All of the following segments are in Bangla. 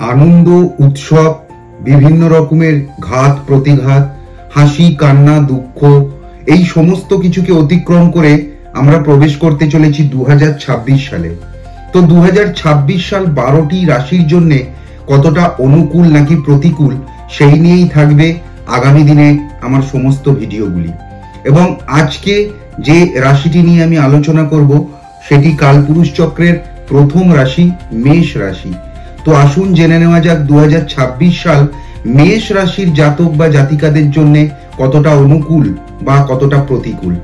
আনন্দ, উৎসব, বিভিন্ন রকমের ঘাত প্রতিঘাত, হাসি, কান্না, দুঃখ, এই সমস্ত কিছুকে অতিক্রম করে আমরা প্রবেশ করতে চলেছি 2026 সালে। তো 2026 সাল 12টি রাশির জন্য কতটা অনুকূল নাকি প্রতিকূল, সেই নিয়েই থাকবে আগামী দিনে আমার সমস্ত ভিডিওগুলি। এবং আজকে যে রাশিটি নিয়ে আমি আলোচনা করব সেটি কালপুরুষ চক্রের প্রথম রাশি, মেষ রাশি। তো আসুন জেনে নেওয়া যাক 2026 সাল মেষ রাশির জাতক বা জাতিকাদের জন্য কতটা অনুকূল বা কতটা প্রতিকূল।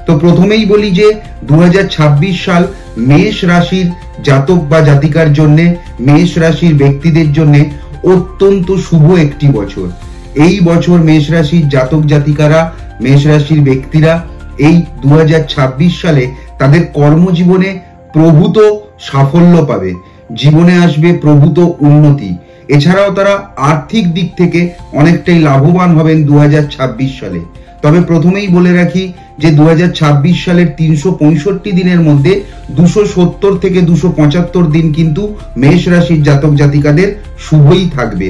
তো প্রথমেই বলি যে 2026 সাল মেষ রাশির জাতক বা জাতিকার জন্য, মেষ রাশির ব্যক্তিদের জন্য অত্যন্ত শুভ একটি বছর। এই বছর মেষ রাশির জাতক জাতিকারা, মেষ রাশির ব্যক্তিরা এই 2026 সালে তাদের কর্মজীবনে প্রভূত সাফল্য পাবে, জীবনে আসবে প্রভূত উন্নতি। এছাড়াও তারা আর্থিক দিক থেকে অনেকটাই লাভবান হবেন 2026 সালে। তবে প্রথমেই বলে রাখি যে 2026 সালের 365 দিনের মধ্যে 270 থেকে 275 দিন কিন্তু মেষ রাশির জাতক জাতিকাদের শুভই থাকবে।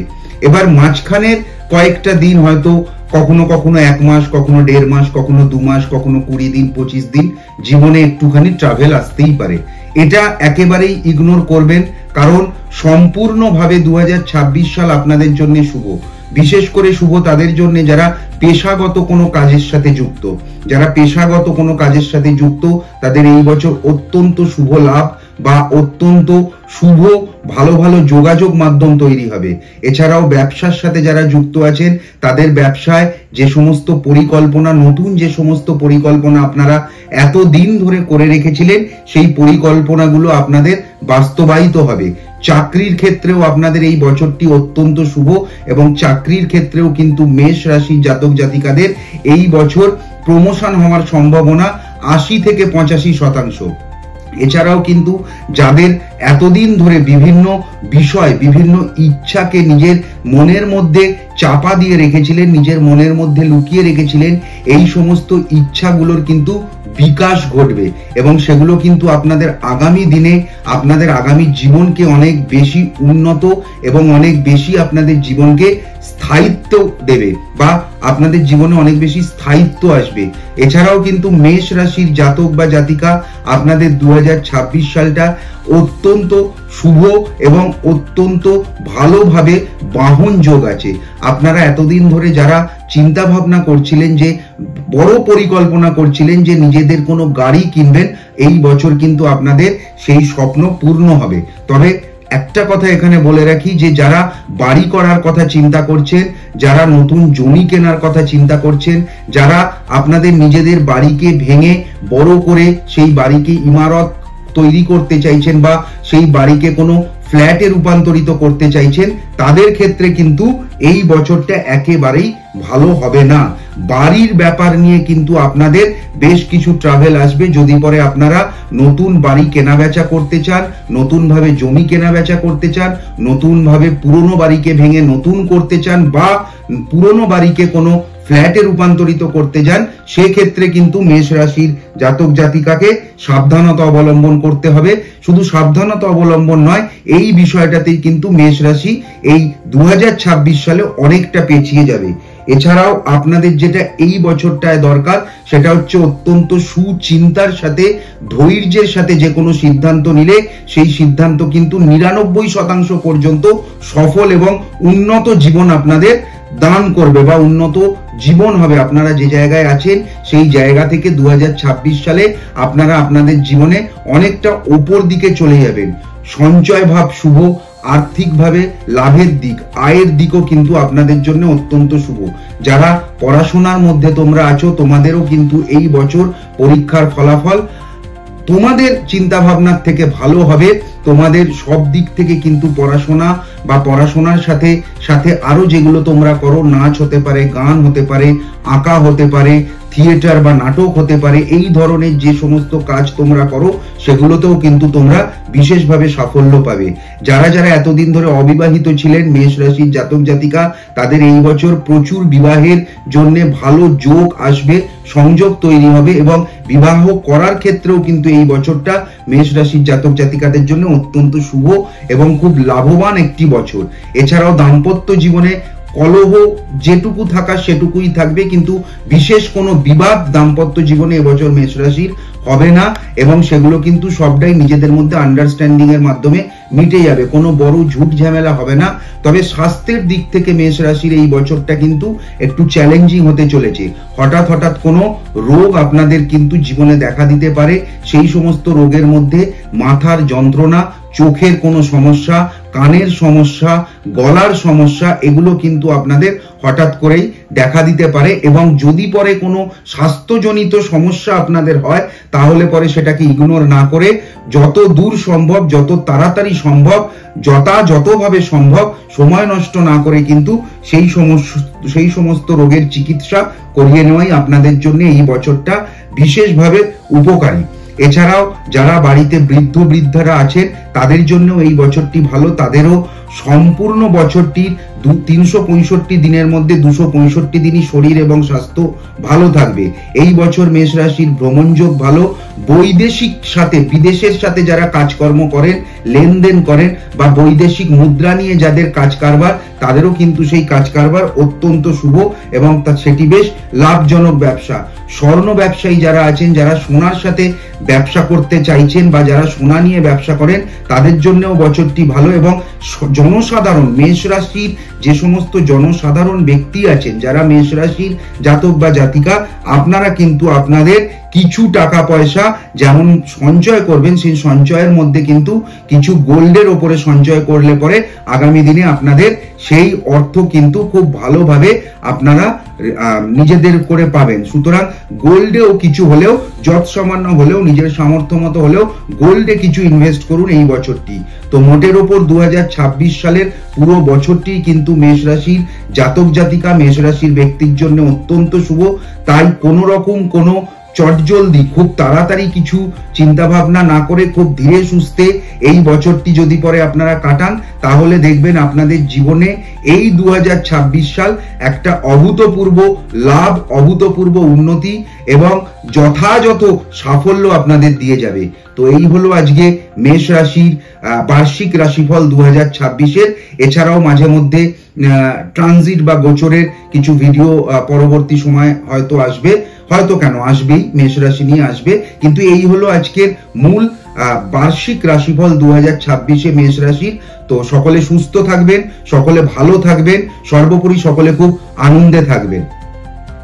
এবার মাঝখানের কয়েকটা দিন হয়তো কখনো কখনো 1 মাস, কখনো 1.5 মাস, কখনো 2 মাস, কখনো 20 দিন, 25 দিন জীবনে একটুখানি ট্রাভেল আসতেই পারে। এটা একেবারেই ইগনোর করবেন, কারণ সম্পূর্ণভাবে 2026 সাল আপনাদের জন্য শুভ। বিশেষ করে শুভ তাদের জন্য যারা পেশাগত কোনো কাজের সাথে যুক্ত। যারা পেশাগত কোনো কাজের সাথে যুক্ত তাদের এই বছর অত্যন্ত শুভ লাভ বা অত্যন্ত শুভ ভালো ভালো যোগাযোগ মাধ্যম তৈরি হবে। এছাড়াও ব্যবসার সাথে যারা যুক্ত আছেন তাদের ব্যবসায় যে সমস্ত পরিকল্পনা, নতুন যে সমস্ত পরিকল্পনা আপনারা এতদিন ধরে করে রেখেছিলেন, সেই পরিকল্পনাগুলো আপনাদের বাস্তবায়িত হবে। চাকরির ক্ষেত্রেও আপনাদের এই বছরটি অত্যন্ত শুভ এবং চাকরির ক্ষেত্রেও কিন্তু মেষ রাশির জাতক জাতিকাদের এই বছর প্রমোশন হওয়ার সম্ভাবনা 80 থেকে 85%। এছাড়াও কিন্তু যাদের এতদিন ধরে বিভিন্ন বিষয়, বিভিন্ন ইচ্ছাকে নিজের মনের মধ্যে চাপা দিয়ে রেখেছিলেন, নিজের মনের মধ্যে লুকিয়ে রেখেছিলেন, এই সমস্ত ইচ্ছাগুলোর কিন্তু বিকাশ ঘটবে এবং সেগুলো কিন্তু আপনাদের আগামী দিনে আপনাদের আগামী জীবনকে অনেক বেশি উন্নত এবং অনেক বেশি আপনাদের জীবনকে স্থায়িত্ব দেবে বা আপনাদের জীবনে অনেক বেশি স্থায়িত্ব আসবে। এছাড়াও কিন্তু মেষ রাশির জাতক বা জাতিকা আপনাদের 2026 সালটা অত্যন্ত শুভ এবং অত্যন্ত ভালোভাবে বাহন যোগ আছে। আপনারা এতদিন ধরে যারা চিন্তা ভাবনা করছিলেন, যে বড় পরিকল্পনা করছিলেন যে নিজেদের কোনো গাড়ি কিনবেন, এই বছর কিন্তু আপনাদের সেই স্বপ্ন পূর্ণ হবে। তবে একটা কথা এখানে বলে রাখি যে যারা বাড়ি করার কথা চিন্তা করছেন, যারা নতুন জমি কেনার কথা চিন্তা করছেন, যারা আপনাদের নিজেদের বাড়িকে ভেঙে বড় করে সেই বাড়িকে ইমারত তৈরি করতে চাইছেন বা সেই বাড়িকে কোনো ফ্ল্যাটে রূপান্তরিত করতে চাইছেন, তাদের ক্ষেত্রে কিন্তু এই বছরটা একেবারেই ভালো হবে না। বাড়ির ব্যাপার নিয়ে কিন্তু আপনাদের বেশ কিছু ট্রাভেল আসবে। যদি পরে আপনারা নতুন বাড়ি কেনা বেচা করতে চান, নতুন ভাবে জমি কেনা বেচা করতে চান, নতুন ভাবে পুরনো বাড়িকে ভেঙে নতুন করতে চান বা পুরনো বাড়িকে কোনো ফ্ল্যাটে রূপান্তরিত করতে যান, সেক্ষেত্রে কিন্তু মেষ রাশির জাতক জাতিকাকে সাবধানতা অবলম্বন করতে হবে। শুধু সাবধানতা অবলম্বন নয়, এই বিষয়টাতেই কিন্তু মেষ রাশি এই 2026 সালে অনেকটা পেছিয়ে যাবে। এছাড়াও আপনাদের যেটা এই বছরটায় দরকার সেটা হচ্ছে অত্যন্ত সুচিন্তার সাথে, ধৈর্যের সাথে যে কোনো সিদ্ধান্ত নিলে সেই সিদ্ধান্ত কিন্তু 99% পর্যন্ত সফল এবং উন্নত জীবন আপনাদের দান করবে বা উন্নত জীবন হবে। আপনারা যে জায়গায় আছেন সেই জায়গা থেকে 2026 সালে আপনারা আপনাদের জীবনে অনেকটা ওপর দিকে চলে যাবেন। সঞ্চয় ভাব শুভ, আর্থিকভাবে লাভের দিক, আয়ের দিকও কিন্তু আপনাদের জন্য অত্যন্ত শুভ। যারা পড়াশোনার মধ্যে তোমরা আছো, তোমাদেরও কিন্তু এই বছর পরীক্ষার ফলাফল তোমাদের চিন্তা ভাবনার থেকে ভালো হবে। তোমাদের সব দিক থেকে কিন্তু পড়াশোনা বা পড়াশোনার সাথে সাথে আরো যেগুলো তোমরা করো, নাচ হতে পারে, গান হতে পারে, আঁকা হতে পারে, থিয়েটার বা নাটক হতে পারে, এই ধরনের যে সমস্ত কাজ তোমরা করো সেগুলোতেও কিন্তু তোমরা বিশেষভাবে সাফল্য পাবে। যারা যারা এতদিন ধরে অবিবাহিত ছিলেন মেষ রাশির জাতক জাতিকা, তাদের এই বছর প্রচুর বিবাহের জন্য ভালো যোগ আসবে, সংযোগ তৈরি হবে এবং বিবাহ করার ক্ষেত্রেও কিন্তু এই বছরটা মেষ রাশির জাতক জাতিকাদের জন্য অত্যন্ত শুভ এবং খুব লাভবান একটি বছর। এছাড়াও দাম্পত্য জীবনে কলহ যেটুকু থাকা সেটুকুই থাকবে, কিন্তু বিশেষ কোনো বিবাদ দাম্পত্য জীবনে এবছর মেষ রাশির হবে না এবং সেগুলো কিন্তু সবটাই নিজেদের মধ্যে আন্ডারস্ট্যান্ডিং এর মাধ্যমে মিটে যাবে, কোনো বড় ঝুট ঝামেলা হবে না। তবে স্বাস্থ্যের দিক থেকে মেষ রাশির এই বছরটা কিন্তু একটু চ্যালেঞ্জিং হতে চলেছে। হঠাৎ হঠাৎ কোনো রোগ আপনাদের কিন্তু জীবনে দেখা দিতে পারে। সেই সমস্ত রোগের মধ্যে মাথার যন্ত্রণা, চোখের কোনো সমস্যা, কানের সমস্যা, গলার সমস্যা, এগুলো কিন্তু আপনাদের হঠাৎ করেই দেখা দিতে পারে এবং যদি পরে কোনো স্বাস্থ্যজনিত সমস্যা আপনাদের হয় তাহলে পরে সেটাকে ইগনোর না করে যত দূর সম্ভব, যত তাড়াতাড়ি সম্ভব, যতভাবে সম্ভব সময় নষ্ট না করে কিন্তু সেই সমস্ত রোগের চিকিৎসা করিয়ে নেওয়াই আপনাদের জন্য এই বছরটা বিশেষভাবে উপকারী। এছাড়াও যারা বাড়িতে বৃদ্ধ বৃদ্ধারা আছেন তাদের জন্য এই বছরটি ভালো, তাদেরও সম্পূর্ণ বছরটির 365 দিনের মধ্যে 265 দিনই শরীর এবং স্বাস্থ্য ভালো থাকবে। এই বছর মেষ রাশির ভ্রমণযোগ ভালো, বৈদেশিক সাথে বিদেশের সাথে যারা কাজকর্ম করেন, লেনদেন করেন বা বৈদেশিক মুদ্রা নিয়ে যাদের কাজ কারবার, তাদেরও কিন্তু সেই কাজ কারবার অত্যন্ত শুভ এবং সেটি বেশ লাভজনক ব্যবসা। স্বর্ণ ব্যবসায়ী যারা আছেন, যারা সোনার সাথে ব্যবসা করতে চাইছেন বা যারা সোনা নিয়ে ব্যবসা করেন, তাদের জন্যও বছরটি ভালো এবং জনসাধারণ মেষ রাশির যে সমস্ত জনসাধারণ ব্যক্তি আছেন, যারা মেষ রাশির জাতক বা জাতিকা, আপনারা কিন্তু আপনাদের কিছু টাকা পয়সা যেমন সঞ্চয় করবেন, সেই সঞ্চয়ের মধ্যে কিন্তু কিছু গোল্ডের ওপরে সঞ্চয় করলে পরে আগামী দিনে আপনাদের সেই অর্থ কিন্তু খুব ভালোভাবে আপনারা নিজেদের করে পাবেন। সুতরাং গোল্ডেও কিছু হলেও, যত সামান্য হলেও, নিজের সামর্থ্য মতো হলেও গোল্ডে কিছু ইনভেস্ট করুন এই বছরটি। তো মোটের ওপর 2026 সালের পুরো বছরটি কিন্তু মেষ রাশির জাতক জাতিকা, মেষ রাশির ব্যক্তির জন্য অত্যন্ত শুভ। তাই কোনো রকম কোনো চটজলদি খুব তাড়াতাড়ি কিছু চিন্তা ভাবনা না করে খুব ধীরে সুস্থে এই বছরটি যদি পরে আপনারা কাটান, তাহলে দেখবেন আপনাদের জীবনে এই 2026 সাল একটা অভূতপূর্ব লাভ, অভূতপূর্ব উন্নতি এবং যথাযথ সাফল্য আপনাদের দিয়ে যাবে। তো এই হলো আজকে মেষ রাশির বার্ষিক রাশিফল 2026-এর। এছাড়াও মাঝে মধ্যে ট্রানজিট বা গোচরের কিছু ভিডিও পরবর্তী সময় হয়তো আসবে, হয়তো কেন আসবেই, মেষ রাশি নিয়ে আসবে। কিন্তু এই হলো আজকের মূল বার্ষিক রাশিফল 2026-এ মেষ রাশির। তো সকলে সুস্থ থাকবেন, সকলে ভালো থাকবেন, সর্বোপরি সকলে খুব আনন্দে থাকবেন।